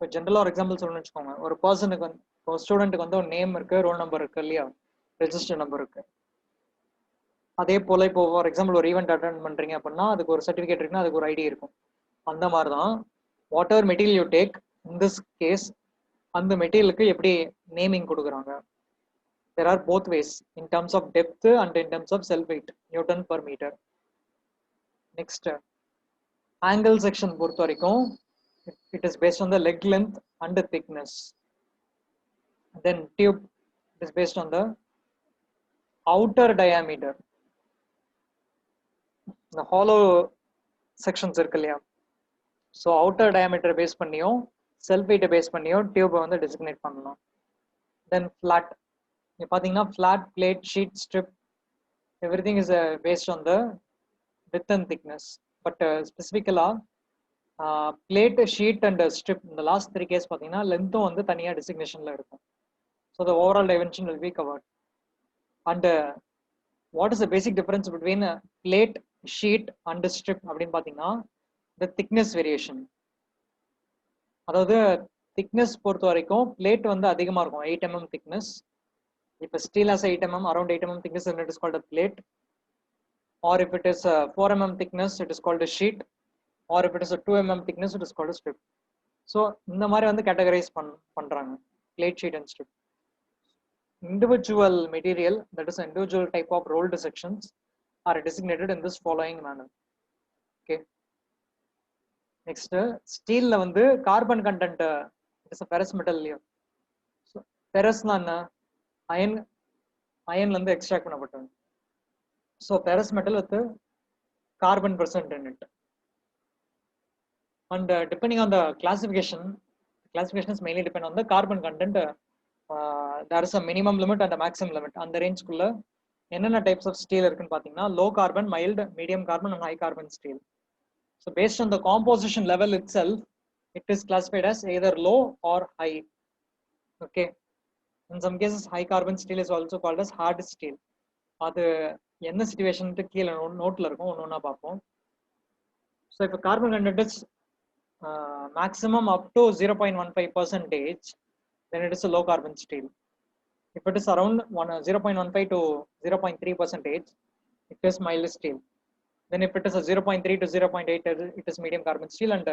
இப்போ ஜென்ரலாக ஒரு எக்ஸாம்பிள் சொல்லணும்னு வச்சுக்கோங்க. ஒரு பர்சனுக்கு வந்து ஒரு ஸ்டூடெண்ட்டுக்கு வந்து ஒரு நேம் இருக்கு, ரோல் நம்பர் இருக்கு இல்லையா, ரெஜிஸ்டர் நம்பர் இருக்கு. அதே போல் இப்போ ஃபார் எக்ஸாம்பிள் ஒரு ஈவெண்ட் அட்டென்ட் பண்ணுறீங்க அப்படின்னா அதுக்கு ஒரு சர்டிஃபிகேட் இருக்குன்னா அதுக்கு ஒரு ஐடி இருக்கும். அந்த மாதிரி தான் whatever material you take in this case அந்த மெட்டீரியலுக்கு எப்படி நேமிங் கொடுக்குறாங்க. There are both ways in terms of depth and in terms of cell weight, Newton per meter. Next, angle section பொறுத்த வரைக்கும் it is based on the leg length and the thickness. Then tube is based on the outer diameter. The hollow sections இருக்கு இல்லையா, so outer diameter base பண்ணியும் cell weight base பண்ணியும் டியூபை வந்து designate பண்ணலாம். Then flat, நீ பார்த்தீங்கன்னா flat plate sheet strip everything is based on the width and thickness, but specifically plate sheet and strip in the last three case பார்த்தீங்கன்னா லென்த்தும் வந்து தனியாக டெசிக்னேஷனில் இருக்கும். So the overall dimension will be covered. And what is the basic difference between plate sheet and strip அப்படின்னு பார்த்தீங்கன்னா the thickness variation. அதாவது thickness பொறுத்த வரைக்கும் plate வந்து அதிகமாக இருக்கும், 8 mm திக்னஸ். இப்போ steel has 8 mm, around 8 mm thickness, and it is called a plate. Or if it is 4 mm thickness, it is called a sheet. Or if it is a 2 mm thickness, it is called a strip. So இந்த மாதிரி வந்து categorise பண்றாங்க plate, sheet and strip. Individual material, that is individual type of rolled sections, are designated in this following manner. Okay. Next, steel la வந்து carbon content is a ferrous metal. So ferrous na என்ன, iron la இருந்து extract பண்ணப்பட்டது. So ferrous metal with carbon present in it. And depending on the classification is mainly depend on the carbon content. There is a minimum limit and a maximum limit. அந்த ரேஞ்சுக்குள்ள என்னென்ன types of steel இருக்குன்னு பார்த்தீங்கன்னா low carbon, mild, medium carbon and high carbon steel. So based on the composition level itself, it is classified as either low or high. Okay. In some cases, high carbon steel is also called as hard steel. அது என்ன சிச்சுவேஷனுக்கு கீழே நோட்ல இருக்கும், ஒன்று பார்ப்போம். So இப்போ carbon content is maximum up to 0.15%, then it is a low carbon steel. If it is around 0.15 to 0.3%, it is mild steel. Then if it is a 0.3 to 0.8, it is medium carbon steel, and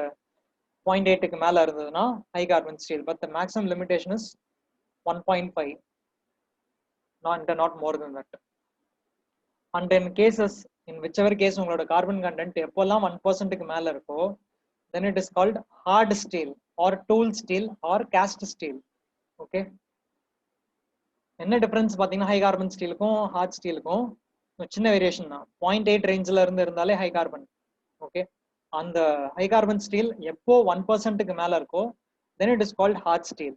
0.8 க்கு மேல இருந்ததுன்னா high carbon steel. But the maximum limitation is 1.5, not more than that. And in cases, in whichever case உங்களோட carbon content எப்போல்லாம் 1% க்கு மேல இருக்கோ, then it is called hard steel or tool steel or cast steel. Okay. என்ன difference பார்த்தீங்கன்னா high carbon ஸ்டீலுக்கும் heart ஸ்டீலுக்கும் சின்ன variation தான். 0.8 ரேஞ்சில் இருந்தாலே ஹை கார்பன். ஓகே. அந்த ஹை கார்பன் ஸ்டீல் எப்போ 1%க்கு மேலே இருக்கோ then it is called hard steel.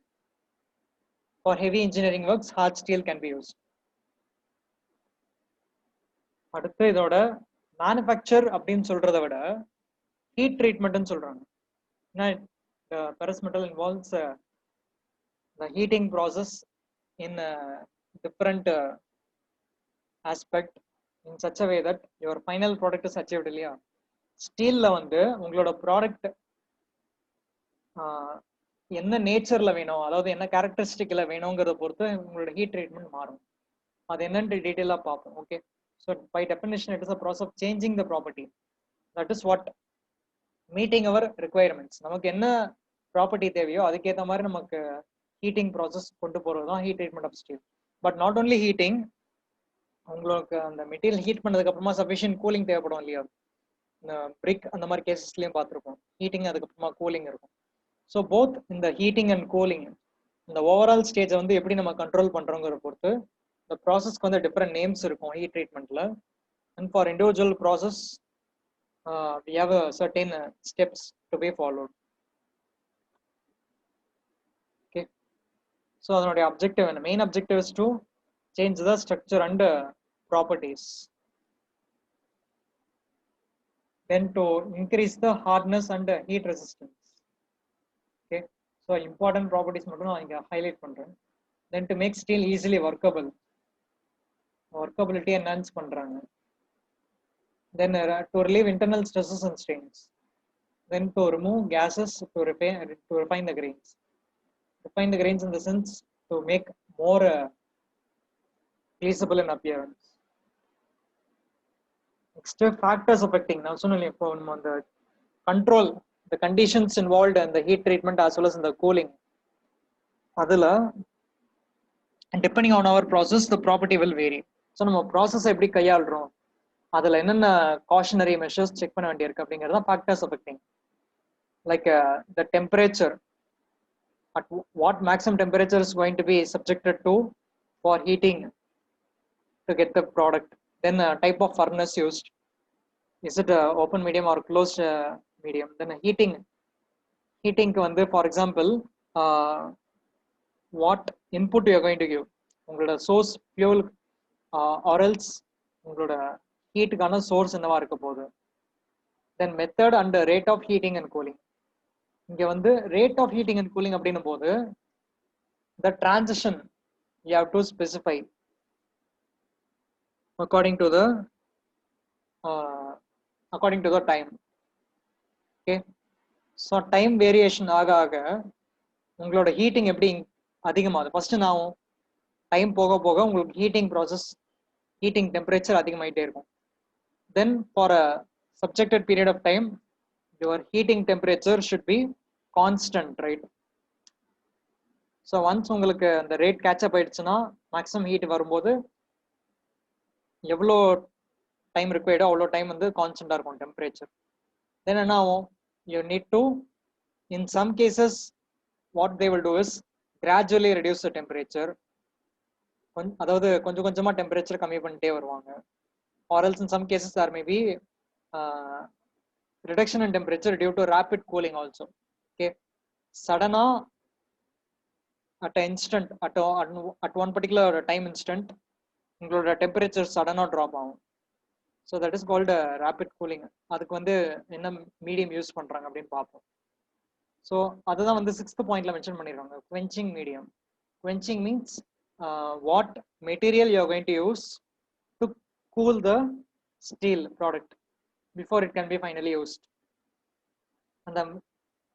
For heavy engineering works, hard steel can be used. அடுத்து இதோட மேனுஃபேக்சர் அப்படின்னு சொல்றதை விட ஹீட் ட்ரீட்மெண்ட்னு சொல்றாங்க. ஏன்னா ferrous metal involves the heating process in a different aspect in such a way that your final product is achieved இல்லையா. ஸ்டீல்ல வந்து உங்களோட ப்ராடக்ட் என்ன நேச்சர்ல வேணும், அதாவது என்ன கேரக்டரிஸ்டிக்ல வேணுங்கிறத பொறுத்து உங்களோட ஹீட் ட்ரீட்மெண்ட் மாறும். அது என்னன்னு டீட்டெயிலாக பார்ப்போம். Okay. So by definition it is a process of changing the property. That is what meeting our requirements. நமக்கு என்ன ப்ராப்பர்ட்டி தேவையோ அதுக்கேற்ற மாதிரி நமக்கு ஹீட்டிங் ப்ராசஸ் கொண்டு போகிறது தான் heat treatment of steel. But not only heating, உங்களுக்கு அந்த மெட்டீரியல் ஹீட் பண்ணதுக்கு அப்புறமா சஃபிஷியன்ட் கூலிங் தேவைப்படும் இல்லையா. பிரிக் அந்த மாதிரி கேசஸ்லயும் பார்த்துருப்போம், ஹீட்டிங் அதுக்கப்புறமா கூலிங் இருக்கும். ஸோ போத் இந்த ஹீட்டிங் அண்ட் கூலிங் இந்த ஓவரால் ஸ்டேஜை வந்து எப்படி நம்ம கண்ட்ரோல் பண்றோங்கிற பொறுத்து இந்த ப்ராசஸ்க்கு வந்து டிஃப்ரெண்ட் நேம்ஸ் இருக்கும் ஹீட் ட்ரீட்மெண்ட்ல. And for individual process we have a certain steps to be followed. Okay. So அதனுடைய objective என்ன, main objective is to change the structure and properties, then to increase the hardness and heat resistance. Okay. So important properties மட்டும் நான் இங்க highlight பண்றேன். Then to make steel easily workable, workability enhance பண்றாங்க. Then to relieve internal stresses and strains. then to remove gases to refine the grains. Refine the grains in the sense to make more pleasable in appearance. Next, factors affecting. Now, so on the control, the conditions involved in the heat treatment as well as in the cooling. Adula, and depending on our process, the property will vary. So, நம்ம process எப்படி கையாளுறோம், அதில் என்னென்ன cautionary measures check பண்ண வேண்டியிருக்கு அப்படிங்கிறது தான் factors affecting. Like the temperature, at what maximum temperature is going to be subjected to for heating to get the product. Then type of furnace used, is it open medium or closed medium. Then heating வந்து for example what input you are going to give, உங்களோட source fuel or else உங்களோட ஹீட்டுக்கான source என்னவா இருக்க போகுது. Then method and rate of heating and cooling. இங்க வந்து rate of heating and cooling அப்படின்னும் போது the transition you have to specify according to the time. Okay, so time variation ஆக உங்களோட ஹீட்டிங் எப்படி அதிகமாகுது. ஃபர்ஸ்ட் நான் டைம் போக போக உங்களுக்கு ஹீட்டிங் டெம்பரேச்சர் அதிகமாயிட்டே இருக்கும். Then for a subjected period of time your heating temperature should be constant, right? So once உங்களுக்கு அந்த ரேட் கேட்ச் அப் ஆயிடுச்சுன்னா மேக்ஸிமம் ஹீட் வரும்போது எவ்வளோ டைம் ரிக்வயர்டோ அவ்வளோ டைம் வந்து கான்ஸ்டன்டா இருக்கும் டெம்பரேச்சர். தென் என்ன ஆகும், you need to in some cases what they will do is gradually reduce the temperature. அதாவது கொஞ்சம் கொஞ்சமா டெம்பரேச்சர் கம்மி பண்ணிட்டே வருவாங்க. Or else in some cases there may be reduction in temperature due to rapid cooling also. Okay, sudden at an instant, at one particular time instant உங்களோட temperature sudden drop ஆகும். So that is called rapid cooling. அதுக்கு வந்து என்ன medium use பண்றாங்க அப்படின்னு பார்ப்போம். So அதுதான் வந்து 6th பாயிண்ட்ல மென்ஷன் பண்ணிருக்காங்க, quenching medium. Quenching means what material you are going to use to cool the steel product before it can be finally used. And the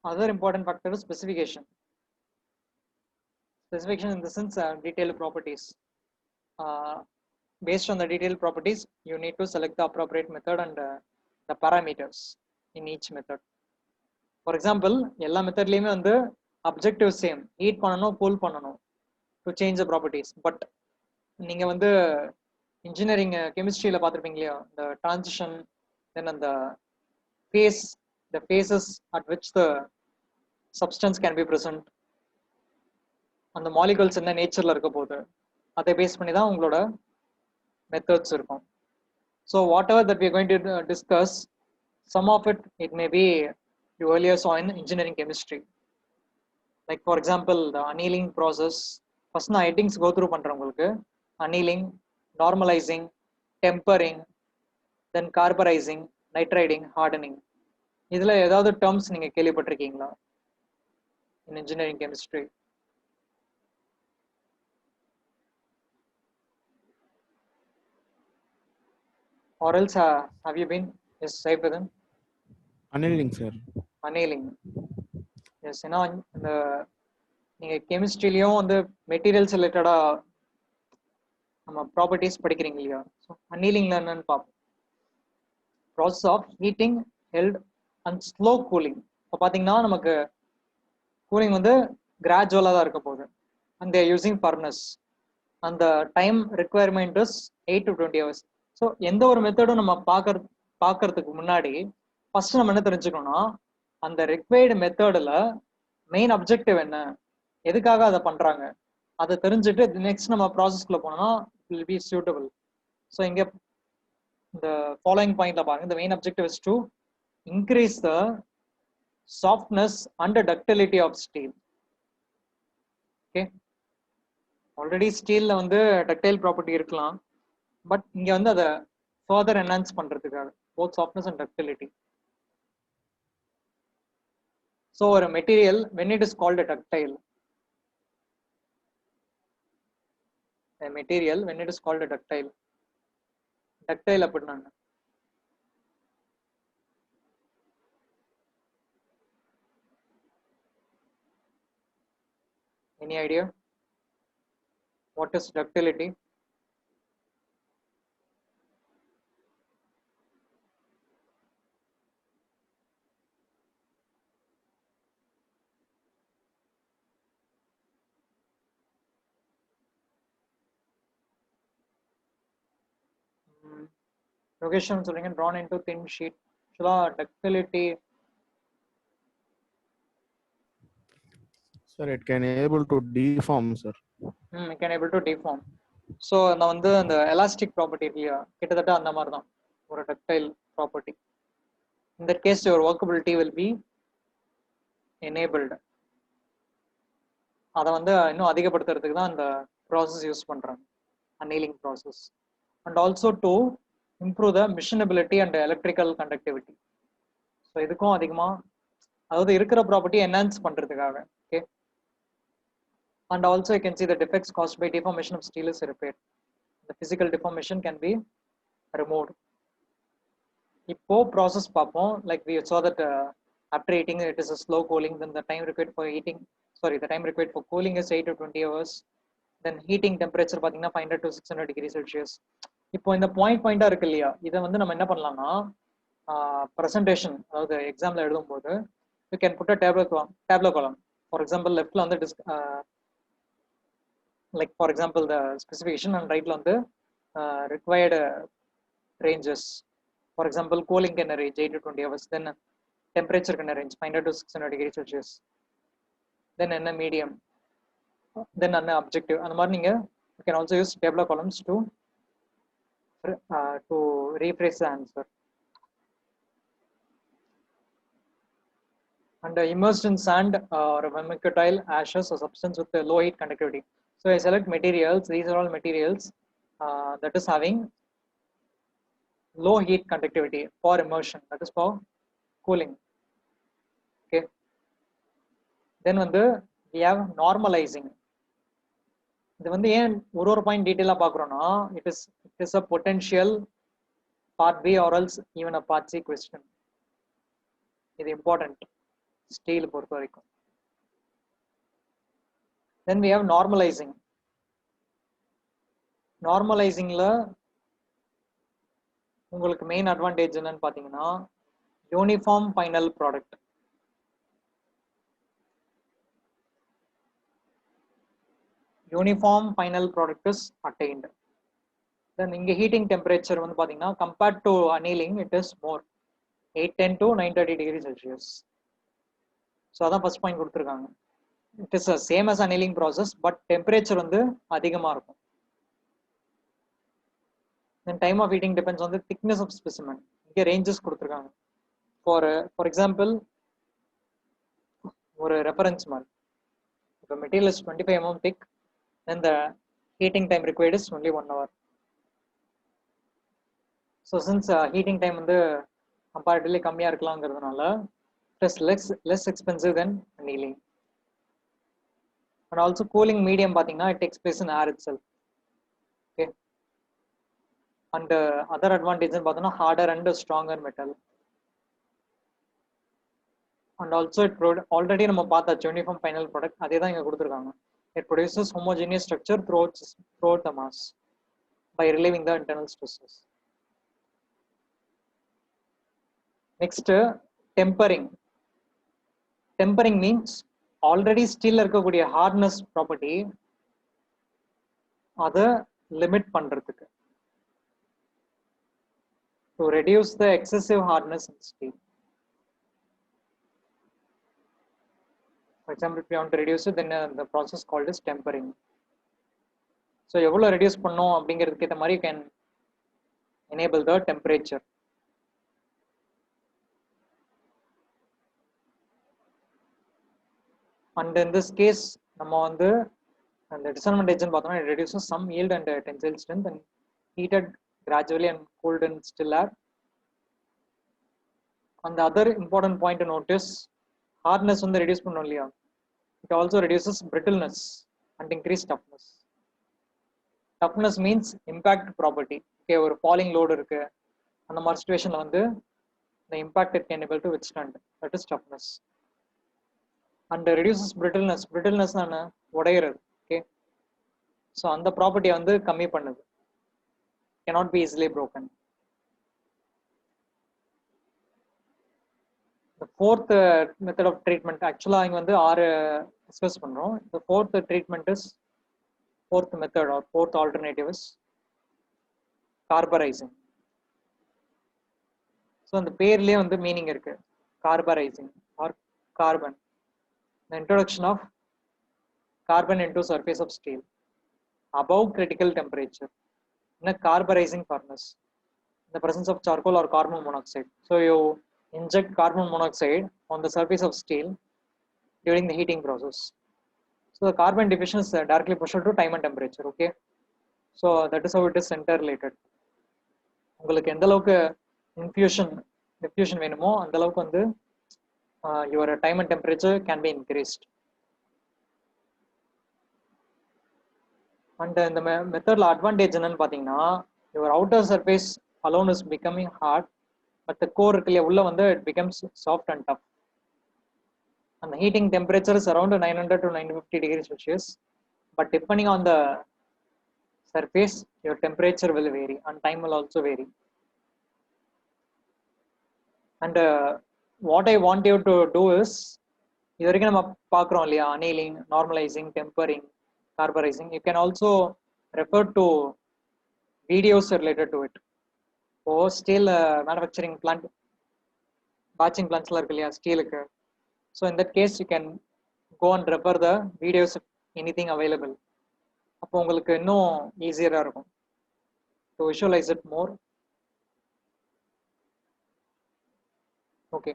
other important factor is specification. Specification in the sense detailed properties. Based on the detailed properties, you need to select the appropriate method and the parameters in each method. For example, எல்லா மெத்தட்லயுமே வந்து objective same, heat பண்ணணும், cool பண்ணணும் to change the properties. But நீங்க வந்து engineering கெமிஸ்ட்ரியில பார்த்துருப்பீங்க இல்லையா, the transition, then the phases at which the substance can be present, and the molecules என்ன நேச்சர்ல இருக்க போகுது, அதை பேஸ் பண்ணி தான் உங்களோட மெத்தட்ஸ் இருக்கும். So whatever that we are going to discuss, some of it may be you earlier saw in engineering chemistry. Like for example, the annealing process. First நான் headings go through பண்றேன் உங்களுக்கு. Annealing, normalizing, tempering, then carburizing, nitriding, hardening. இதுல ஏதாவது terms நீங்க கேள்விப்பட்டிருக்கீங்களா in engineering chemistry? Or else have you been? Yes, Saif Badan. Annealing, sir. Annealing. Yes, ஏன்னா இந்த நீங்க கெமிஸ்ட்ரியிலயும் வந்து மெட்டீரியல்ஸ் ரிலேட்டடா நம்ம ப்ராப்பர்ட்டிஸ் படிக்கிறீங்க இல்லையா, ஸோ அன்னீலிங்ல என்னன்னு பார்ப்போம். Process of heating, held and slow cooling. இப்போ பார்த்தீங்கன்னா நமக்கு கூலிங் வந்து கிராஜுவலாக தான் இருக்க போகுது. And they're using furnace. அந்த time requirement is 8 to 20 hours. So எந்த ஒரு மெத்தடும் நம்ம பார்க்கறதுக்கு முன்னாடி ஃபர்ஸ்ட் நம்ம என்ன தெரிஞ்சுக்கணும்னா, அந்த ரெக்வயர்டு மெத்தடில் மெயின் அப்ஜெக்டிவ் என்ன, எதுக்காக அதை பண்றாங்க, அதை தெரிஞ்சுட்டு நெக்ஸ்ட் நம்ம ப்ராசஸ்க்குள்ள போனோம்னா it will be suitable. So இங்க இந்த ஃபாலோயிங் பாயிண்ட்ல பாருங்க, the main objective is to increase the softness and ductility of steel. Okay, already ஸ்டீல்ல வந்து டக்டைல் ப்ராப்பர்ட்டி இருக்கலாம், பட் இங்க வந்து அதை ஃபர்தர் என்ஹான்ஸ் பண்றதுக்காக both softness and ductility. So ஒரு material when it is called a ductile, a material when it is called a ductile அப்படின்னா Any idea? What is ductility? Location சொல்றீங்க drawn into thin sheet. Ductility. Sir, it can able to deform, sir. It can able to deform. So நான் வந்து அந்த elastic property இல்லையா கிட்டத்தட்ட அந்த மாதிரி தான் ஒரு ductile property. In that case, your workability will be enabled. அதை வந்து இன்னும் அதிகப்படுத்துறதுக்கு தான் அந்த ப்ராசஸ் யூஸ் பண்ணுறாங்க, annealing process. And also to improve the machinability and electrical conductivity. So இதுக்கும் அதிகமாக அதாவது இருக்கிற ப்ராப்பர்ட்டி என்ஹான்ஸ் பண்ணுறதுக்காக. Okay. And also you can see the defects caused by deformation of steel is repaired. The physical deformation can be removed. இப்போ process பார்ப்போம். Like we saw that after heating it is a slow cooling, then the time required for heating, the time required for cooling is 8 to 20 hours. Then heating temperature பார்த்தீங்கன்னா 500 to 600 degrees Celsius. இப்போ இந்த பாயிண்டா இருக்கு இல்லையா, இதை வந்து நம்ம என்ன பண்ணலாம்னா presentation அதாவது எக்ஸாம்ல எழுதும்போது you can put a tableau column. For example, leftல வந்து like for example the specification and right on the required ranges. For example, cooling can range 8 to 20 hours, then temperature can range 500 to 600 degrees Celsius, then in a medium, then an objective. And you can also use tableau columns to rephrase the answer. And immersed in sand or vermiculite ashes or substance with a low heat conductivity. So I select materials. These are all materials that is having low heat conductivity for immersion. That is for cooling. Okay. Then we have normalizing. இது வந்து ஏன் ஒரு point டீடைலா பார்க்குறோம்னா it is a potential part B or else even a part C question. இது important steel பொறுத்த வரைக்கும். Then we have normalizing. Normalizingல உங்களுக்கு main advantage என்னன்னு பார்த்தீங்கன்னா uniform final product. Uniform final product is attained. Then இங்க heating temperature வந்து பாத்தீங்கன்னா compared to annealing it is more 810 to 930 degrees Celsius. So அதான் first point கொடுத்திருக்காங்க. It is the same as annealing process but temperature வந்து அதிகமா இருக்கும். Then time of heating depends on the thickness of specimen. இங்க ranges கொடுத்திருக்காங்க. For example, ஒரு reference mark. If the material is 25 mm thick, then the heating time required is only 1 hour. So since heating time வந்து comparatively கம்மியா இருக்கலாம்ங்கிறதுனால it is less expensive than annealing. And also cooling medium பாத்தீங்கன்னா it takes place in air itself. Okay. And other advantage பார்த்தோம்னா harder and stronger metal. And also it already நம்ம பார்த்தாச்சு uniform final product, அதே தான் இங்க கொடுத்திருக்காங்க. It produces homogeneous structure throughout the mass by relieving the internal stresses. Next, tempering. Tempering means already steel இருக்கக்கூடிய hardness property அதை limit பண்றதுக்கு to reduce the excessive hardness in steel. For example, if you want to reduce it, then the process called as tempering. So எவ்வளவு reduce பண்ணோம் அப்படிங்கிறதுக்கு ஏற்ற மாதிரி you can enable the temperature. And in this case நம்ம வந்து அந்த disadvantage பார்த்தோம்னா it reduces some yield and tensile strength and heated gradually and cooled in still air. And the other important point to notice, hardness வந்து reduce பண்ணோம் இல்லையா, it also reduces brittleness and increased toughness. Toughness means impact property. Okay, ஒரு falling load இருக்கு, அந்த மாதிரி situationல வந்து the impact it can able to withstand, that is toughness. And reduces brittleness. Brittleness உடையிறது. Okay, so அந்த ப்ராப்பர்ட்டியை வந்து கம்மி பண்ணுது. cannot be easily broken. The fourth method of treatment, actually இங்க வந்து 6 டிஸ்கஸ் பண்றோம். The fourth treatment is, fourth method or fourth alternative is carburizing. So அந்த பேர்லயே வந்து மீனிங் இருக்கு, carburizing or carbon, the introduction of carbon into surface of steel above critical temperature in a carburizing furnace in the presence of charcoal or carbon monoxide. So you inject carbon monoxide on the surface of steel during the heating process. So the carbon diffusion is directly proportional to time and temperature. Okay, so that is how it is interrelated. உங்களுக்கு எந்த அளவுக்கு diffusion வேணுமோ அந்த அளவுக்கு வந்து your time and temperature can be increased. And இந்த மெத்தட்ல advantage என்னன்னு பாத்தீங்கன்னா, your outer surface alone is becoming hard, but the core இருக்குல்ல உள்ள வந்து it becomes soft and tough. And the heating temperature is around 900 to 950 degrees Celsius, but depending on the surface your temperature will vary and time will also vary. And what I want you to do is, இது வரைக்கும் நம்ம பார்க்குறோம் இல்லையா, annealing, normalizing, tempering, carburizing. You can also refer to videos related to it. For steel manufacturing plant, batching plants la irukku இல்லையா ஸ்டீலுக்கு. So in that case you can go and refer the videos if anything available. அப்போ உங்களுக்கு இன்னும் ஈஸியரா இருக்கும் to visualize it more. Okay,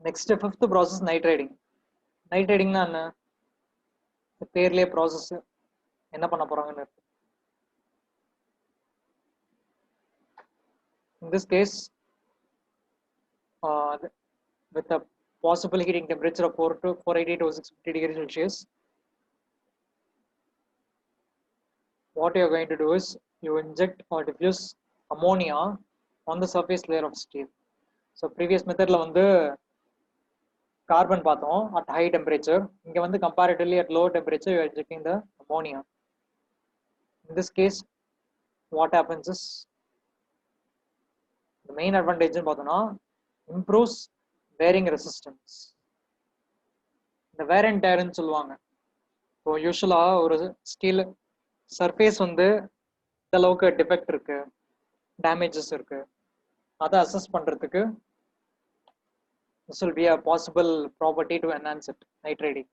next fifth process, nitriding. Nitriding னா என்ன, பேர்லயே process என்ன பண்ண போறாங்கன்னு இருக்கு. In this case, with a possible heating temperature of 480 to 650 degrees Celsius, what you are going to do is you inject or diffuse ammonia on the surface layer of steel. So previous method la வந்து carbon பார்த்தோம் at high temperature. இங்க வந்து comparatively at low temperature you are injecting the ammonia. In this case what happens is, the main advantage னு பார்த்தோம்னா improves wearing resistance. இந்த wear and tear னு சொல்லுவாங்க. இப்போ யூசுவலா ஒரு ஸ்டீல் சர்ஃபேஸ் வந்து இந்த அளவுக்கு டிஃபெக்ட் இருக்கு, டேமேஜஸ் இருக்கு, அதை அசஸ் பண்றதுக்கு this will be a possible property to enhance it, nitriding.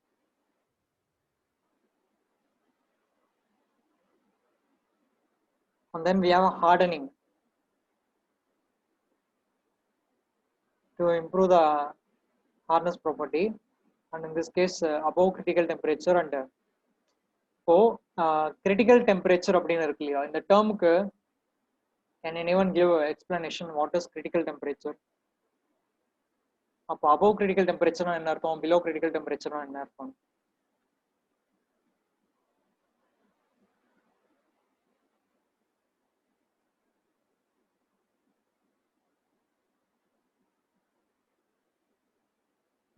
And then we have a hardening to improve the hardness property, and in this case above critical temperature. And இப்போ critical temperature அப்படின்னு இருக்கு இல்லையா, இந்த டேர்முக்கு can anyone give explanation what is critical temperature? அப்போ above critical temperature என்ன அர்த்தம், below critical temperature என்ன அர்த்தம்?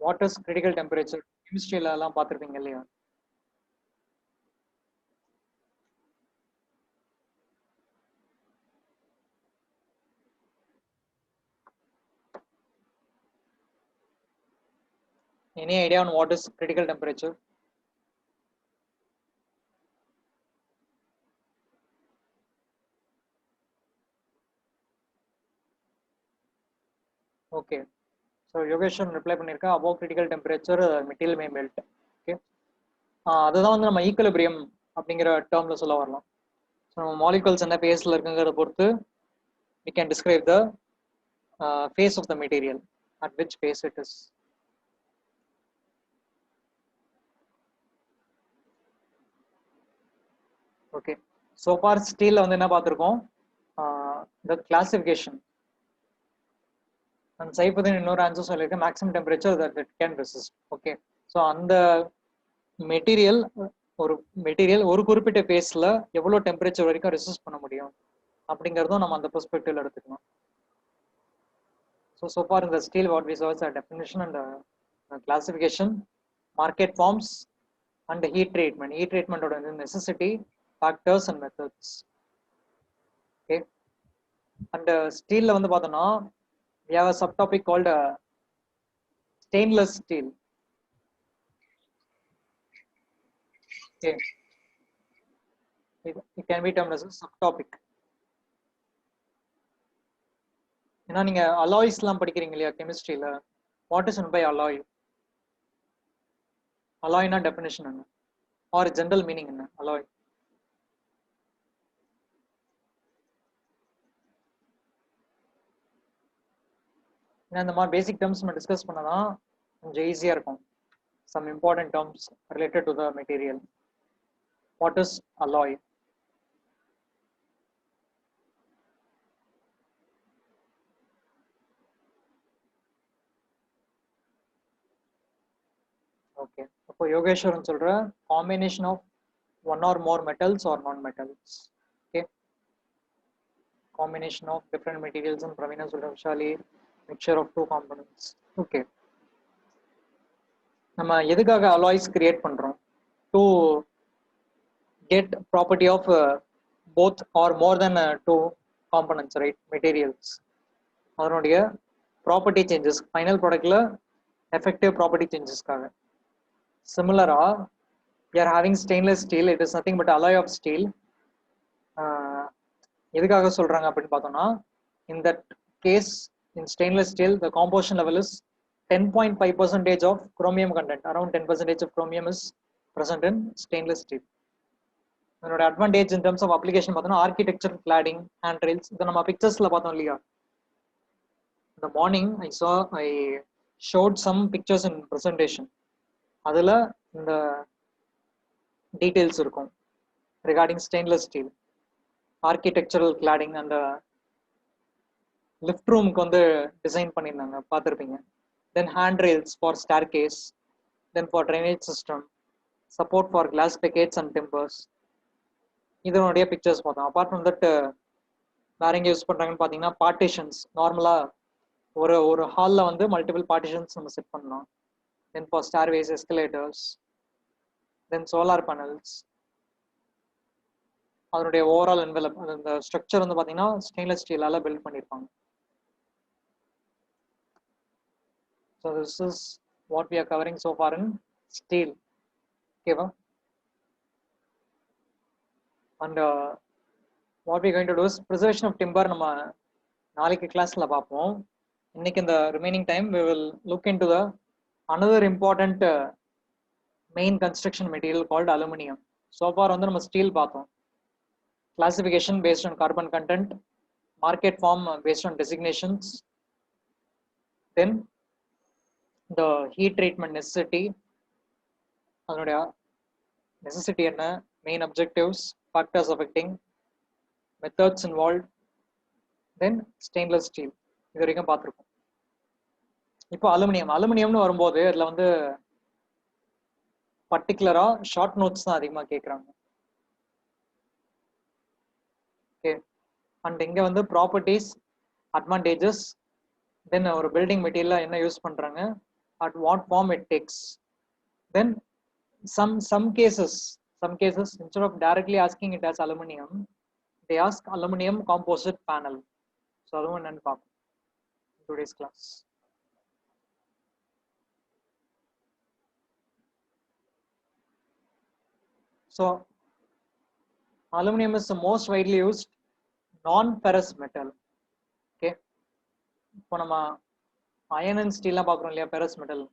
What is critical temperature? கெமிஸ்ட்ரியில எல்லாம் பார்த்துருப்பீங்க இல்லையா? Any idea on what is critical temperature? Okay, so Yogeshan reply பண்ணியிருக்கேன், above critical temperature material may melt. Okay, அதுதான் வந்து நம்ம ஈக்குலிபிரியம் அப்படிங்கிற டேர்ம்ல சொல்ல வரலாம். ஸோ நம்ம மாலிகுல்ஸ் என்ன ஃபேஸ்ல இருக்குங்கிறத பொறுத்து we can describe the phase of the material, at which phase it is. Okay, so far steel வந்து என்ன பார்த்திருக்கோம், the classification. and சைபதின் இன்னொரு ஆன்சர் சொல்லியிருக்கேன், maximum temperature that it can resist. Okay, so அந்த மெட்டீரியல் ஒரு குறிப்பிட்ட ஃபேஸ்ல எவ்வளவு டெம்பரேச்சர் வரைக்கும் ரெசிஸ்ட் பண்ண முடியும் அப்படிங்கறதும் நம்ம அந்த பெர்ஸ்பெக்டிவ்ல எடுத்துக்கணும். So far in the steel what we saw is a definition and classification, market forms, and heat treatment. Heat treatment oda necessity, factors and methods. Okay. And steel la vandu pathona we have a subtopic called stainless steel. Okay. It can be termed as a subtopic. ஏன்னா நீங்க அலாய்ஸ்லாம் படிக்கிறீங்க இல்லையா கெமிஸ்ட்ரியில, what is mean by alloy? அலாய்னா definition என்ன, or general meaning என்ன alloy? ஏன்னா இந்த மாதிரி பேசிக் டேர்ம்ஸ் நம்ம டிஸ்கஸ் பண்ணதான் கொஞ்சம் ஈஸியா இருக்கும். Some important terms related to the material. What is alloy? Okay, அப்போ யோகேஸ்வரன் சொல்ற combination of one or more metals or non metals. Okay, combination of different materials, and Pravina Sudhamshali mixture of two components. Okay, நம்ம எதுக்காக alloys create பண்றோம்? To get property of both or more than two components, right? Materials அதனுடைய property changes, final productல effective property changes காக. Similar-ஆ we are having stainless steel. It is nothing but alloy of steel. எதுக்காக சொல்றாங்க அப்படின்னு பார்த்தோம்னா, in that case in stainless steel the composition level is 10.5% of chromium content. Around 10% of chromium is present in stainless steel. இதனோட advantage in terms of application பார்த்தோம்னா, architecture, cladding, handrails. இதை நம்ம picturesல பார்த்தோம் இல்லையா? In the morning I showed some pictures in presentation. அதுல இந்த details இருக்கும் regarding stainless steel. Architectural cladding அந்த லிஃப்ட் ரூமுக்கு வந்து டிசைன் பண்ணியிருந்தாங்க, பார்த்துருப்பீங்க. Then handrails for staircase, then for drainage system, support for glass brackets and timbers. இதனுடைய pictures பார்த்தோம். அப்பார்ட் ஃப்ரம் தட் வேற எங்கே யூஸ் பண்ணுறாங்கன்னு பார்த்தீங்கன்னா, பார்ட்டிஷன்ஸ். நார்மலாக ஒரு ஹாலில் வந்து மல்டிபிள் பார்ட்டிஷன்ஸ் நம்ம செட் பண்ணலாம். Then for stairways, escalators, then solar panels. அதனுடைய ஓவரால் என்வெலப், அந்த ஸ்ட்ரக்சர் வந்து பார்த்தீங்கன்னா ஸ்டெயின்லெஸ் ஸ்டீலால பில்ட் பண்ணியிருப்பாங்க. So this is what we are covering so far in steel. ஓகேவா? And what we going to do is preservation of timber. நம்ம நாளைக்கு கிளாஸ்ல பார்ப்போம். இன்னைக்கு இந்த remaining time we will look into the another important main construction material called aluminium. So far வந்து நம்ம steel பார்த்தோம். Classification based on carbon content, market form based on designations, then the heat treatment necessity, அதனுடைய necessity என்ன, main objectives, factors affecting, methods involved, then stainless steel. இது வரைக்கும் பார்த்துருக்கோம். இப்போ அலுமினியம்னு வரும்போது அதில் வந்து பர்டிகுலரா ஷார்ட் நோட்ஸ் தான் அதிகமாக கேட்குறாங்க. ஓகே, அண்ட் இங்கே வந்து ப்ராப்பர்ட்டிஸ், அட்வான்டேஜஸ், தென் ஒரு பில்டிங் மெட்டீரியலாக என்ன யூஸ் பண்ணுறாங்க, at what form it takes, then some cases instead of directly asking it as aluminum, they ask aluminum composite panel. So அதுவும் என்னன்னு பார்ப்போம் today's class. So aluminum is the most widely used non-ferrous metal. Okay, இப்போ நம்ம iron and ஸ்டீல்லாம் பார்க்குறோம் இல்லையா, ferrous metal.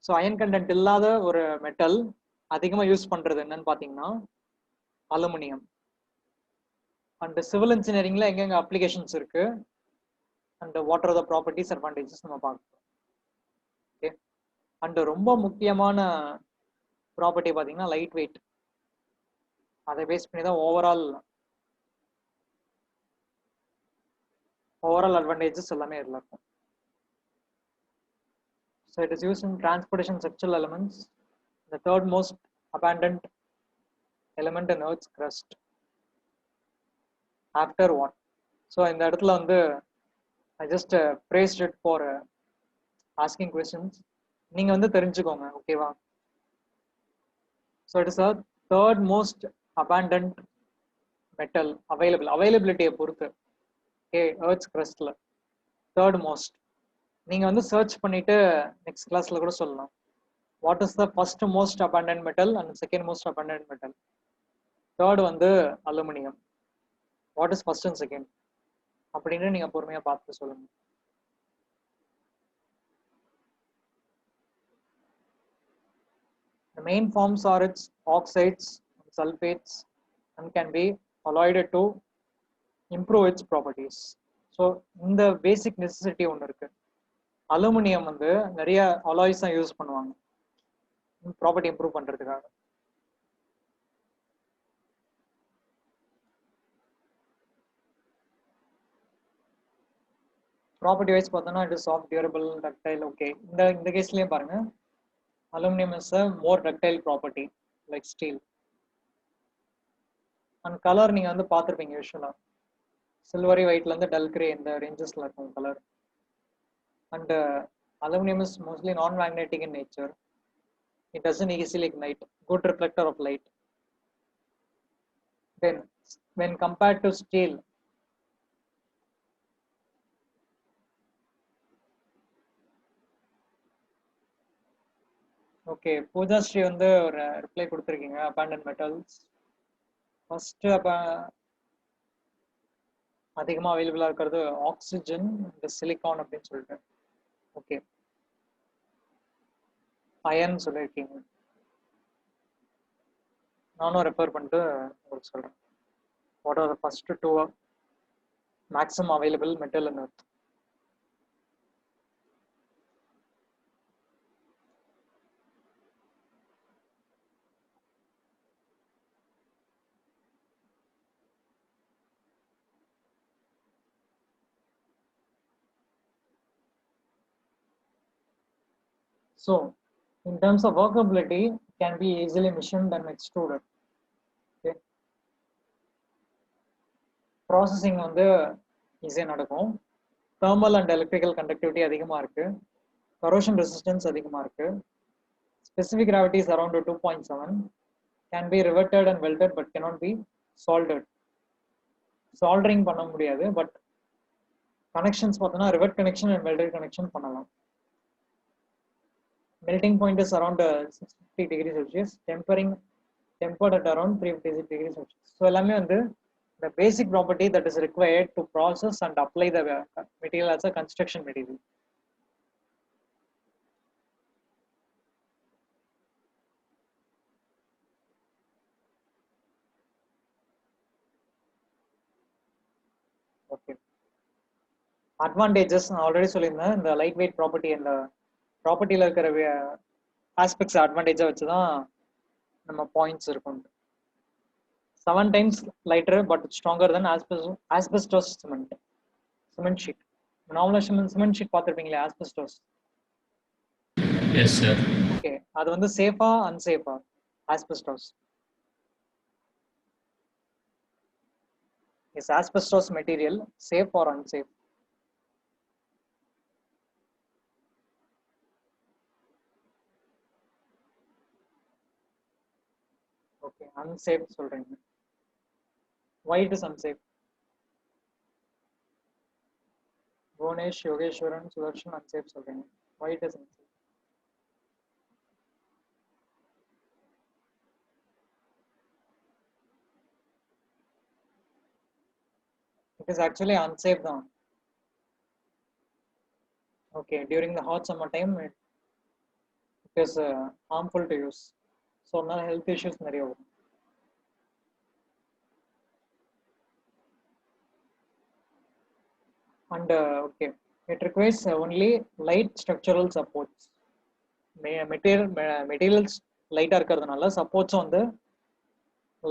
So iron content இல்லாத ஒரு மெட்டல் அதிகமாக யூஸ் பண்ணுறது என்னன்னு பார்த்தீங்கன்னா அலுமினியம். அண்ட் சிவில் இன்ஜினியரிங்கில் எங்கெங்கே அப்ளிகேஷன்ஸ் இருக்கு and what are the properties, advantages நம்ம பார்க்குறோம். ஓகே, அண்ட் ரொம்ப முக்கியமான ப்ராப்பர்ட்டி பார்த்தீங்கன்னா லைட் வெயிட். அதை பேஸ் பண்ணி தான் ஓவரால் அட்வான்டேஜஸ் எல்லாமே இதில் இருக்கும். So it is used in transportation structural elements, the third most abundant element in Earth's crust. After what? So in the இடத்துல வந்து I just praised it for asking questions. நீங்க வந்து தெரிஞ்சுக்கோங்க, ஓகேவா? So it is a third most abundant metal available. Availability பொறுத்து. Okay, Earth's crustல third most. நீங்க வந்து search பண்ணிட்டு நெக்ஸ்ட் கிளாஸ்ல கூட சொல்லலாம். What is the first most abundant metal and second most abundant metal? Third வந்து aluminium. What is first and second? அப்படின்னு நீங்க பொறுமையா பார்த்து சொல்லுங்க. The main forms are its oxides, sulfates, and can be alloyed to improve its properties. So இந்த பேசிக் necessity ஒன்று இருக்கு. Aluminium வந்து நிறைய அலாய்ஸ் தான் யூஸ் பண்ணுவாங்க ப்ராப்பர்ட்டி இம்ப்ரூவ் பண்றதுக்காக. ப்ராப்பர்ட்டி வைஸ் பார்த்தோம்னா it is soft, durable, ductile. Okay, இந்த கேஸ்லயும் பாருங்க aluminium is a more ductile property like steel. And colour நீங்க வந்து பார்த்துருப்பீங்க யூஸ்வலா சில்வரி ஒயிட்ல இருந்து டல் கிரே இந்த ரேஞ்சஸ்ல இருக்கும் colour. And aluminum is mostly non-magnetic in nature. It doesn't easily ignite. Good reflector of light. Then, when compared to steel, okay, Pooja Sri வந்து ஒரு reply கொடுத்துருக்கீங்க abundant metals. ஃபர்ஸ்ட் அதிகமாக அவைலபிளா இருக்கிறது oxygen, இந்த silicon அப்படின்னு சொல்லிட்டு. ஓகே, அயன் சொல்லியிருக்கீங்க. நானும் ரெஃபர் பண்ணிட்டு உங்களுக்கு சொல்றேன். What are the first two maximum available metal in earth? So, in terms of workability, it can be easily machined and extruded. Okay. Processing வந்து ஈஸியாக நடக்கும். Thermal and electrical conductivity அதிகமாக இருக்கு. Corrosion resistance அதிகமாக இருக்கு. Specific gravity is around 2.7. Can be riveted and welded but cannot be soldered. Soldering பண்ண முடியாது, but connections பார்த்தோன்னா rivet connection and welded connection பண்ணலாம். Melting point is around 650 degrees Celsius. Tempered at around 350 degrees Celsius. So எல்லாமே வந்து the basic property that is required to process and apply the material as a construction material. Okay. Advantages நான் already சொல்லியிருந்தேன். இந்த light weight property அந்த ப்ராப்பர்ட்டியில் இருக்கிற aspects அட்வான்டேஜாக வச்சு தான் நம்ம பாயிண்ட்ஸ் இருக்கும். 7 times lighter but stronger than asbestos cement sheet. நார்மலா சிமெண்ட் ஷீட் பார்த்துருப்பீங்களே asbestos. Yes sir. ஓகே, அது வந்து சேஃபா அன்சேஃபா asbestos? Is asbestos material safe or unsafe? Okay, unsafe சொல்றீங்க. Why it is unsafe? Gonesh, Yogeshwaran, Sudarshan unsafe சொல்றீங்க. Why it is unsafe? It is actually unsafe now. Okay, during the hot summer time it is harmful to use. So now health issues நிறைய வரும். And okay, it requires only light structural supports. Materials லைட்டா இருக்கிறதுனால சப்போர்ட்ஸும் வந்து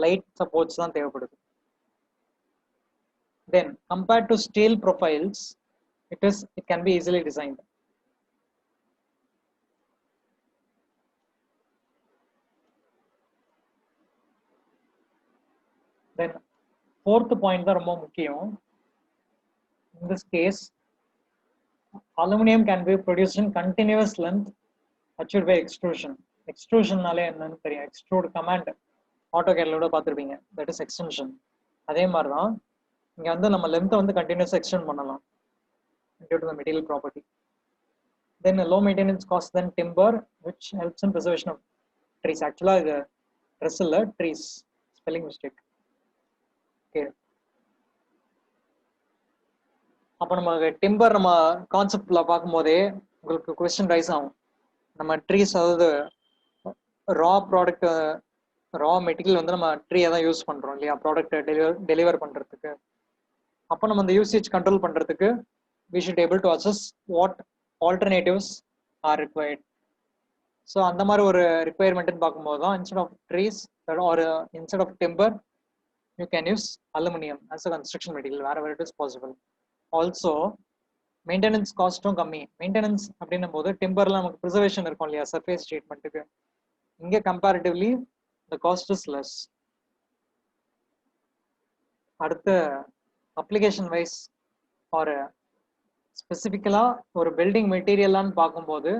light supports தான் தேவைப்படுது. Then compared to steel profiles, it can be easily designed. Then fourth point தான் ரொம்ப முக்கியம். In this case, aluminum can be produced in continuous length achieved by extrusion. எக்ஸ்ட்ரூஷன்னாலே என்னன்னு தெரியும். எக்ஸ்ட்ரூட் கமாண்ட் ஆட்டோகேட்ல கூட பார்த்துருப்பீங்க. That is extension. அதே மாதிரி தான் இங்கே வந்து நம்ம லென்த்தை வந்து கண்டினியூஸாக எக்ஸ்டெண்ட் பண்ணலாம் due to the material property. Then a low maintenance cost than timber, which helps in preservation of trees. Actually, the trestle trees spelling mistake. Okay. அப்போ நம்ம டிம்பர் நம்ம கான்செப்ட்ல பார்க்கும்போதே உங்களுக்கு கொஸ்டின் ரைஸ் ஆகும். நம்ம ட்ரீஸ் அதாவது ரா ப்ராடக்ட் ரா மெட்டீரியல் வந்து நம்ம ட்ரீயை தான் யூஸ் பண்றோம் இல்லையா ப்ராடக்ட் டெலிவர் பண்றதுக்கு. அப்போ நம்ம அந்த யூசேஜ் கண்ட்ரோல் பண்றதுக்கு we should able to assess what alternatives are required. So அந்த மாதிரி ஒரு requirement பார்க்கும்போது தான் instead of trees or instead of timber you can use aluminum as a construction material wherever it is possible. Also maintenance காஸ்ட்டும் கம்மி. Maintenance அப்படின்னும் போது டிம்பர்ல நமக்கு preservation இருக்கும் இல்லையா சர்ஃபேஸ் ட்ரீட்மெண்ட்டுக்கு. இங்கே comparatively the cost is less. அடுத்த அப்ளிகேஷன் வைஸ் ஒரு ஸ்பெசிஃபிக்கலாக ஒரு பில்டிங் மெட்டீரியலான்னு பார்க்கும்போது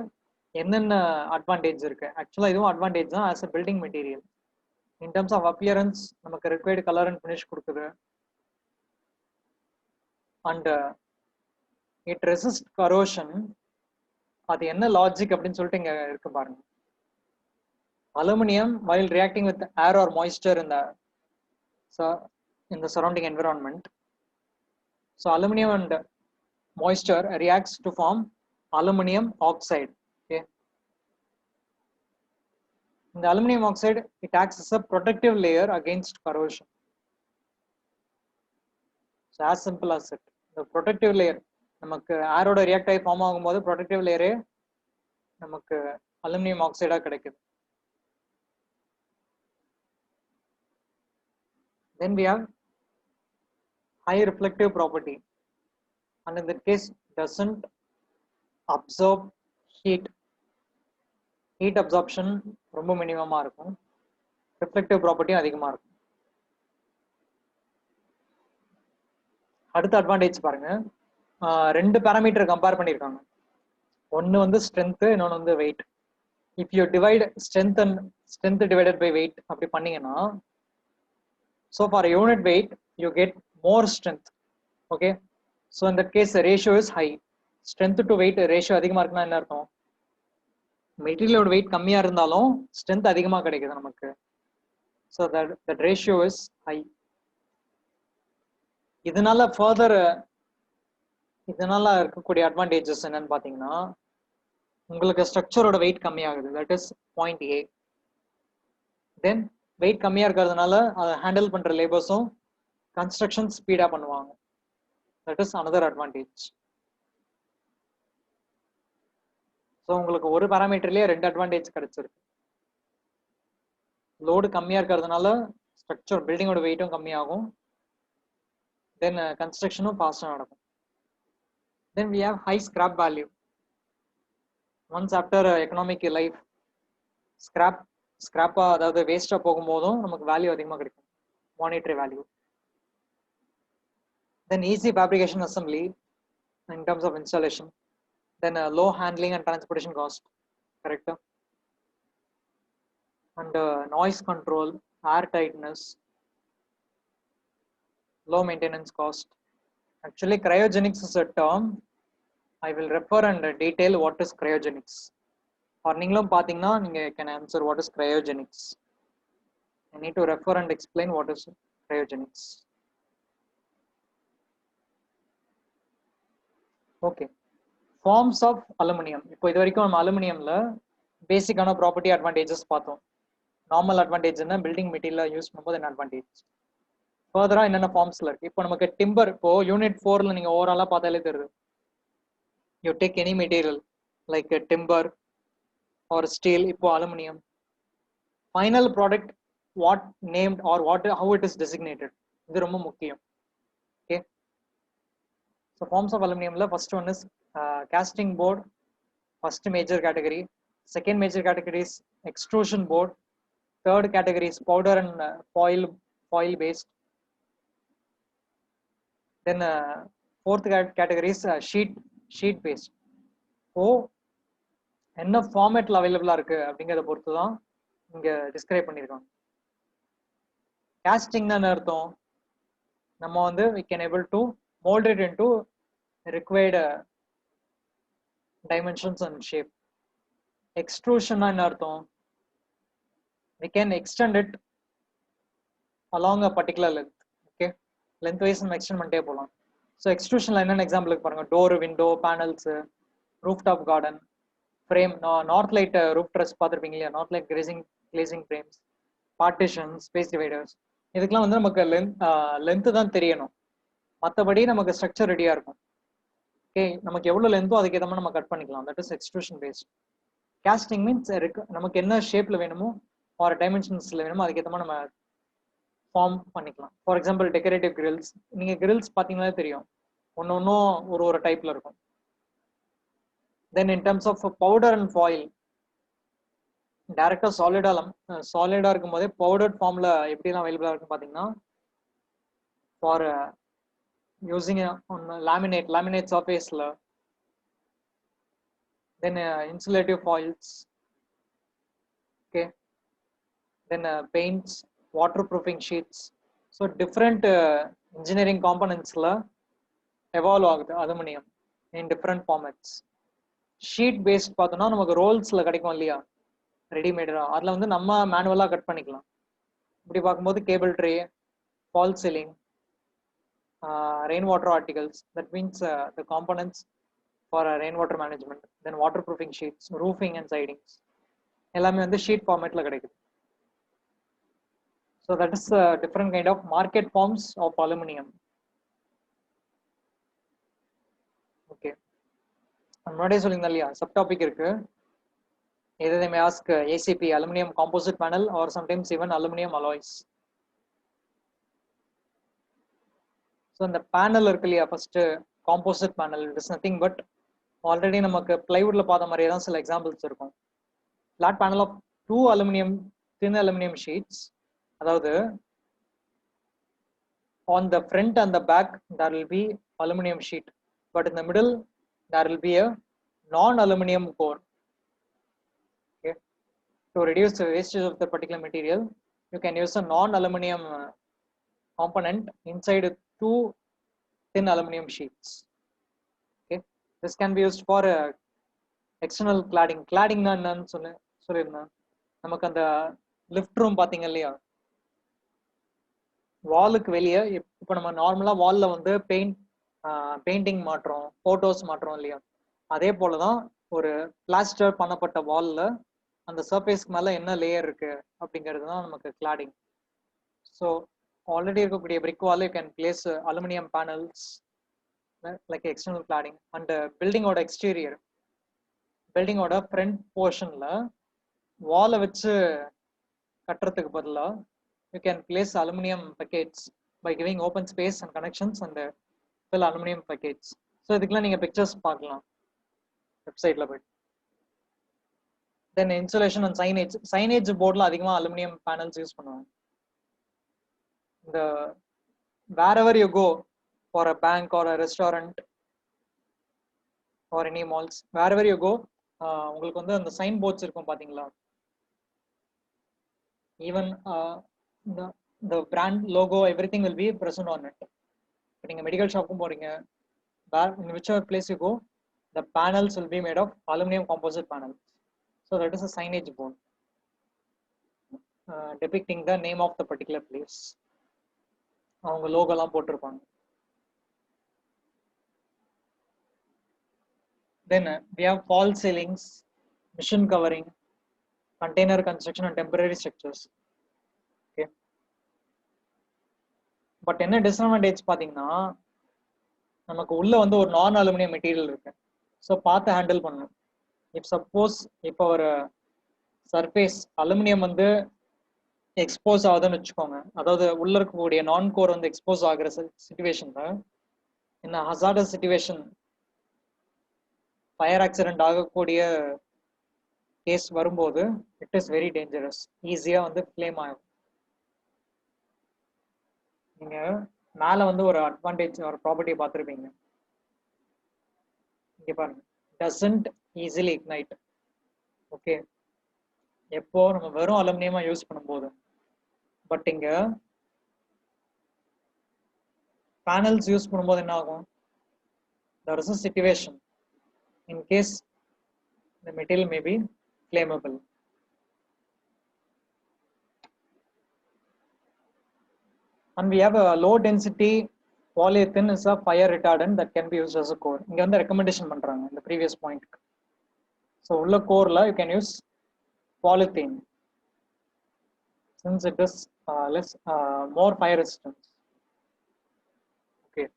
என்னென்ன அட்வான்டேஜ் இருக்கு. ஆக்சுவலாக இதுவும் அட்வான்டேஜ் தான் as a building material. In terms of appearance நமக்கு ரிக்வயர்டு கலர் அண்ட் ஃபினிஷ் கொடுக்குது. And it resist corrosion. அது என்ன லாஜிக் அப்படின்னு சொல்லிட்டு இங்கே இருக்கு பாருங்க. Aluminium while reacting with air or moisture in the surrounding environment. So aluminum and moisture reacts to form aluminum oxide. Okay. In the aluminum oxide, it acts as a protective layer against corrosion. So as simple as it. The protective layer, நமக்கு ஏரோட react ஆகி form ஆகும்போது protective லேயரே நமக்கு aluminium ஆக்சைடா கிடைக்குது. Then we have high reflective property, and in that case doesn't absorb heat. Heat absorption ரொம்ப மினிமமா இருக்கும். reflective property அதிகமா இருக்கும். அடுத்த அட்வான்டேஜ் பாருங்க. ரெண்டு பேராமீட்டர் கம்பேர் பண்ணியிருக்காங்க. ஒன்று வந்து ஸ்ட்ரென்த், இன்னொன்று வந்து weight. If you divide strength divided by weight அப்படி பண்ணீங்கன்னா so for a unit weight you get more strength. Okay, so in that case the ratio is high. Strength to weight ratio அதிகமா இருக்குன்னா என்ன அர்த்தம்? மெட்டீரியலோட wait கம்மியா இருந்தாலும் strength அதிகமா கிடைக்குது நமக்கு. so that ratio is high. இதனால இருக்கக்கூடிய அட்வான்டேஜஸ் என்னன்னு பாத்தீங்கன்னா உங்களுக்கு ஸ்ட்ரக்சரோட வெயிட் கம்மியாகுது. That is point A. Then weight கம்மியா இருக்கிறதுனால அதை ஹேண்டில் பண்ற லேபர்ஸும் கன்ஸ்ட்ரக்ஷன் ஸ்பீடா பண்ணுவாங்க. That is another advantage. So உங்களுக்கு ஒரு பேராமீட்டர்லயே ரெண்டு அட்வான்டேஜ் கிடைச்சிருக்கு. லோடு கம்மியா இருக்கிறதுனால ஸ்ட்ரக்சர் பில்டிங்கோட வெயிட்டும் கம்மியாகும். தென் கன்ஸ்ட்ரக்ஷனும் ஃபாஸ்டா நடக்கும். தென் we have high scrap value. Once after economic life, ஸ்கிராப்பா அதாவது வேஸ்டா போகும்போதும் நமக்கு வேல்யூ அதிகமாக கிடைக்கும், monetary value. Then easy fabrication assembly in terms of installation. Then low handling and transportation cost, கரெக்டா. And noise control, air tightness, low maintenance cost. Actually cryogenics is a term. I will refer and detail what is cryogenics. Or நீங்களும் பாத்தீங்கன்னா நீங்க can answer what is cryogenics. I need to refer and explain what is cryogenics. Okay, forms of aluminum. இப்போ இது வரைக்கும் நம்ம அலுமினியம்ல பேசிக்கான property advantages பார்த்தோம். Normal advantage என்ன, பில்டிங் மெட்டீரியல் யூஸ் பண்ணும்போது என்ன அட்வான்டேஜ். ஃபர்தரா என்னென்ன ஃபார்ம்ஸ்ல இருக்கு. இப்போ நமக்கு டிம்பர், இப்போ யூனிட் 4ல நீங்க ஓவராலா பார்த்தாலே தெரியுது. You take any material like timber or steel, இப்போ aluminium. Final product what named or what how it is designated, இது ரொம்ப முக்கியம். ஓகே, ஸோ ஃபார்ம்ஸ் ஆஃப் அலுமினியம்ல first one is casting board, first major category. Second major category is extrusion board. Third category is powder and foil based. Then fourth category is sheet based. So என்ன ஃபார்மேட்ல அவைலபிளா இருக்கு அப்படிங்கிறத பொறுத்து தான் இங்க describe பண்ணியிருக்காங்க. கேஸ்டிங்னா என்ன அர்த்தம்? நம்ம வந்து we can able to mold it into required dimensions and shape. Extrusion என்ன அர்த்தம்? We can extend it along a particular length. Okay, length wise நம்ம extend பண்ணிட்டே போகலாம். ஸோ எக்ஸ்ட்ரூஷன்ல என்னென்ன எக்ஸாம்பிளுக்கு பாருங்க, door, window, panels, roof top garden, frame, north light roof dress பார்த்துருப்பீங்க இல்லையா, north light glazing frames, partition, space dividers, இதுக்கெல்லாம் வந்து நமக்கு லென்த்து தான் தெரியணும், மற்றபடி நமக்கு ஸ்ட்ரக்சர் ரெடியா இருக்கும். ஓகே, நமக்கு எவ்வளோ லென்த்தோ அதுக்கு ஏற்ற மாதிரி நம்ம கட் பண்ணிக்கலாம். That is extrusion based. Casting means நமக்கு என்ன ஷேப்ல வேணுமோ ஒரு டைமென்ஷன்ஸ்ல வேணுமோ அதுக்கேற்ற மாதிரி நம்ம ஃபார்ம் பண்ணிக்கலாம். ஃபார் எக்ஸாம்பிள் டெக்கரேட்டிவ் கிரில்ஸ், நீங்க கிரில்ஸ் பார்த்தீங்கன்னா தெரியும், ஒன்னொன்னும் ஒரு டைப்ல இருக்கும். Then in terms of powder and foil, டைரக்டா சாலிடா இருக்கும் போதே பவுடர்ட் ஃபார்ம்ல எப்படிலாம் அவைலபிளா இருக்கும் பார்த்தீங்கன்னா, ஃபார் யூசிங் லேமினேட் சர்ஃபேஸ்ல, then insulative foils, okay, then paints, waterproofing sheets. So different engineering components la evolve ஆகுது aluminium in different formats. Sheet based பார்த்தோம்னா நமக்கு ரோல்ஸ்ல கிடைக்கும் இல்லையா, ரெடிமேடா, அதில் வந்து நம்ம மேனுவலாக கட் பண்ணிக்கலாம். இப்படி பார்க்கும்போது cable tray, fall ceiling, rain water articles, that means the components for rain water management, then water proofing sheets, roofing and sidings எல்லாமே வந்து ஷீட் ஃபார்மேட்ல கிடைக்குது. So that is a different kind of market forms of aluminum. Okay. முன்னாடியே சொல்லியிருந்தேன் இல்லையா, subtopic இருக்கு. Either they may ask ACP, aluminum composite panel, or sometimes even aluminum alloys. So இந்த panel இருக்கு இல்லையா, first composite panel, it is nothing but already நமக்கு plywoodல பார்த்த மாதிரியே தான் சில எக்ஸாம்பிள்ஸ் இருக்கும். Flat panel of two thin aluminum sheets. அதாவது on the front and the back there will be aluminum sheet, but in the middle there will be a non-aluminum core. Okay, to reduce the wastage of the particular material, you can use a non-aluminum component inside two thin aluminum sheets. Okay, this can be used for external cladding na என்னன்னு சொல்லிருந்தேன். நமக்கு அந்த lift room பாத்தீங்க இல்லையா, வாலுக்கு வெளியே இப்போ நம்ம நார்மலா வால்ல வந்து பெயிண்டிங் மாற்றோம், போட்டோஸ் மாற்றோம் இல்லையா, அதே போலதான் ஒரு பிளாஸ்டர் பண்ணப்பட்ட வால்ல அந்த சர்ஃபேஸ்க்கு மேல என்ன லேயர் இருக்கு அப்படிங்கிறது தான் நமக்கு கிளாடிங். ஸோ ஆல்ரெடி இருக்கக்கூடிய brick wall you can place aluminium panels like external cladding. And பில்டிங்கோட எக்ஸ்டீரியர், பில்டிங்கோட ஃப்ரண்ட் போர்ஷன்ல வாலை வச்சு கட்டுறதுக்கு பதிலாக you can place aluminum packets by giving open space and connections and fill aluminum packets. So இதுக்கெல்லாம் நீங்க pictures பார்க்கலாம் வெப்சைட்ல போய். Then insulation and signage போர்ட்ல அதிகமா aluminum panels யூஸ் பண்ணுவாங்க. இந்த wherever you go for a bank or a restaurant or any malls, wherever you go, உங்களுக்கு வந்து அந்த சைன் போர்ட்ஸ் இருக்கும் பாத்தீங்களா, even the brand logo, everything will be present on it. If you medical shop போறீங்க, in whichever place you go, the panels will be made of aluminum composite panels. So that is a signage board depicting the name of the particular place. அவங்க logo எல்லாம் போட்டிருப்பாங்க. Then we have false ceilings, mission covering, container construction and temporary structures. Okay, but என்ன disadvantage பார்த்தீங்கன்னா, நமக்கு உள்ள வந்து ஒரு நான் அலுமினியம் மெட்டீரியல் இருக்கு. ஸோ பார்த்து ஹேண்டில் பண்ணணும். இப் சப்போஸ் இப்போ ஒரு சர்ஃபேஸ் அலுமினியம் வந்து எக்ஸ்போஸ் ஆகுதுன்னு வச்சுக்கோங்க, அதாவது உள்ள இருக்கக்கூடிய நான் கோர் வந்து எக்ஸ்போஸ் ஆகிற சிச்சுவேஷன்ல என்ன ஹசார்டஸ் சிச்சுவேஷன், ஃபயர் ஆக்சிடென்ட் ஆகக்கூடிய கேஸ் வரும்போது இட் இஸ் வெரி டேஞ்சரஸ், ஈஸியா வந்து ஃப்ளேம் ஆகும். நீங்க மேல வந்து ஒரு அட்வான்டேஜ் ஒரு ப்ராப்பர்ட்டியை பார்த்துருப்பீங்க, இங்க பாருங்க, டசன்ட் ஈஸிலி இக்னைட். ஓகே, எப்போ நம்ம வெறும் அலுமினியமா யூஸ் பண்ணும்போது. பட் இங்க பேனல்ஸ் யூஸ் பண்ணும்போது என்ன ஆகும்? There is a situation in case the material may be flammable. And we have a low density polyethylene is a fire retardant that can be used as a core. இங்க வந்து recommendation பண்றாங்க இந்த previous point. So உள்ள coreல you can use polythene since it is less more fire resistant. Okay.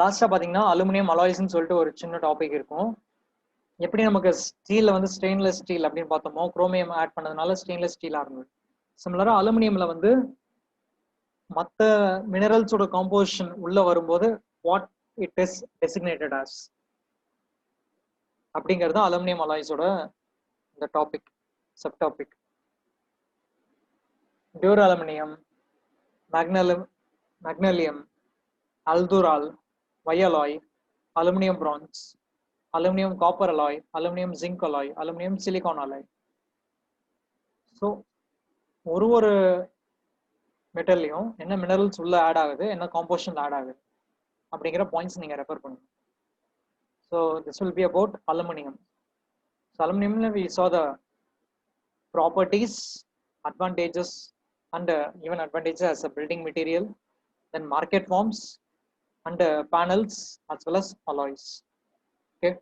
லாஸ்டா பாத்தீங்கன்னா aluminium அலாய்ஸ்னு சொல்லிட்டு ஒரு சின்ன டாபிக் இருக்கும். எப்படி நமக்கு ஸ்டீல்ல வந்து ஸ்டெயின்லெஸ் ஸ்டீல் அப்படின்னு பார்த்தோமோ, குரோமியம் ஆட் பண்ணதுனால ஸ்டெயின்லெஸ் ஸ்டீலா இருந்தது. சிமிலரா அலுமினியம்ல வந்து மற்ற மினரல்ஸோட காம்போசிஷன் உள்ள வரும்போது what it is designated as அப்படிங்கிறது அலுமினியம் அலாய்ஸோட இந்த topic, sub topic. Duralumin, magnalium, aldural, Y alloy, aluminium bronze, aluminium copper alloy, aluminium zinc alloy, aluminium silicon alloy. So ஒரு மெட்டல்லையும் என்ன மினரல்ஸ் உள்ள ஆட் ஆகுது, என்ன காம்போசிஷன் ஆட் ஆகுது அப்படிங்கிற பாயிண்ட்ஸ் நீங்க ரெஃபர் பண்ணுங்க. So this will be about aluminium. So அலுமினியம்ல we saw the properties, advantages and even advantages as a building material, then market forms and panels as well as alloys. Okay.